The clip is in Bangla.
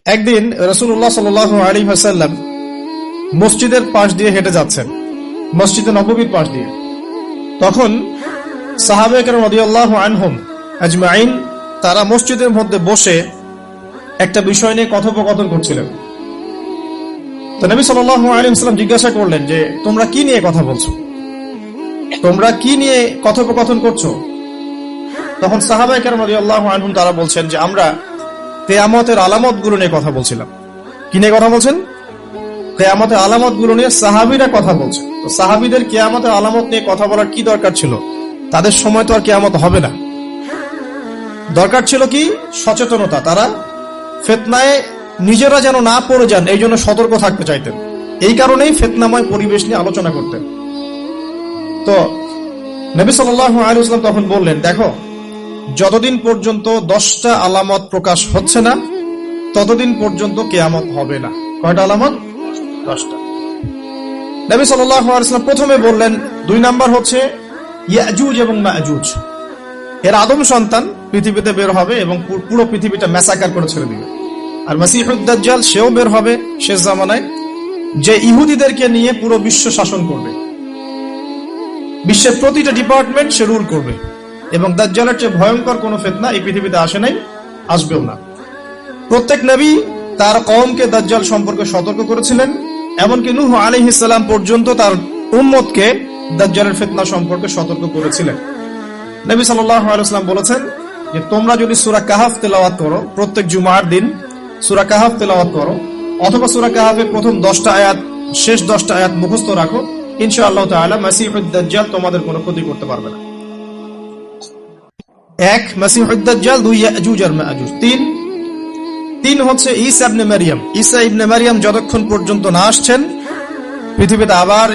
একদিন রাসূলুল্লাহ সাল্লাল্লাহু আলাইহি ওয়াসাল্লাম মসজিদের পাশ দিয়ে হেঁটে যাচ্ছেন, মসজিদে নববীর পাশ দিয়ে। তখন সাহাবায়ে কেরাম রাদিয়াল্লাহু আনহুম আজমাইন তারা মসজিদের মধ্যে বসে একটা বিষয় নিয়ে কথোপকথন করছিলেন। তো নবী সাল্লাল্লাহু আলাইহি ওয়াসাল্লাম জিজ্ঞাসা করলেন যে তোমরা কি নিয়ে কথা বলছো, তোমরা কি নিয়ে কথোপকথন করছো? তখন সাহাবায়ে কেরাম রাদিয়াল্লাহু আনহুম তারা বলছেন যে আমরা কিয়ামতের আলামতগুলো নিয়ে কথা বলছিলাম। কি নিয়ে কথা বলছেন? কিয়ামতের আলামতগুলো নিয়ে সাহাবীরা কথা বলছে। তো সাহাবীদের কিয়ামতের আলামত নিয়ে কথা বলার কি দরকার ছিল? তাদের সময় তো আর কিয়ামত হবে না। দরকার ছিল কি? সচেতনতা। তারা ফিতনায় নিজেরা যেন না পড়ে যান, এই জন্য সতর্ক থাকতে চাইতেন। এই কারণেই ফিতনাময় পরিবেশ নিয়ে আলোচনা করতেন। তো নবী সাল্লাল্লাহু আলাইহি ওয়াসাল্লাম তখন বললেন, দেখো, যতদিন পর্যন্ত 10টা আলামত প্রকাশ হচ্ছে না ততদিন পর্যন্ত কিয়ামত হবে না। কয়টা আলামত? 10টা। নবী সাল্লাল্লাহু আলাইহি ওয়াসাল্লাম প্রথমে বললেন 2 নাম্বার হচ্ছে ইয়াজুজ এবং মাজুজ। এর আদম সন্তান পৃথিবীতে বের হবে এবং পুরো পৃথিবীটা ম্যাসাকার করে ছেড়ে দিবে। আর মাসিহুদ দাজ্জাল সেও বের হবে শেষ জামানায়, যে ইহুদিদেরকে নিয়ে পুরো বিশ্ব শাসন করবে। বিশ্বের প্রতিটা ডিপার্টমেন্ট সে রুল করবে। এবং দাজ্জালের চেয়ে ভয়ঙ্কর কোনো ফিতনা এই পৃথিবীতে আসে নাই, আসবেও না। প্রত্যেক নবী তার কওমকে দাজ্জাল সম্পর্কে সতর্ক করেছিলেন। এমনকি নূহ আলাইহিস সালাম পর্যন্ত তার উম্মতকে দাজ্জালের ফিতনা সম্পর্কে সতর্ক করেছিলেন। নবী সাল্লাল্লাহু আলাইহি ওয়াসাল্লাম বলেছেন যে তোমরা যদি সূরা কাহাফ তেলাওয়াত করো, প্রত্যেক জুমার দিন সূরা কাহাফ তেলাওয়াত করো, অথবা সূরা কাহাফের প্রথম 10টা আয়াত শেষ 10টা আয়াত মুখস্থ রাখো, ইনশাআল্লাহ তাআলা মাসিহুদ দাজ্জাল তোমাদের কোনো ক্ষতি করতে পারবে না। 1 মাসিহুদ দাজ্জাল, 2 ইয়াজুজ আর মাজুজ, 3 হচ্ছে ঈসা ইবনে মারইয়াম। ঈসা ইবনে মারইয়াম যতক্ষণ পর্যন্ত না আসছেন পৃথিবীতে আবার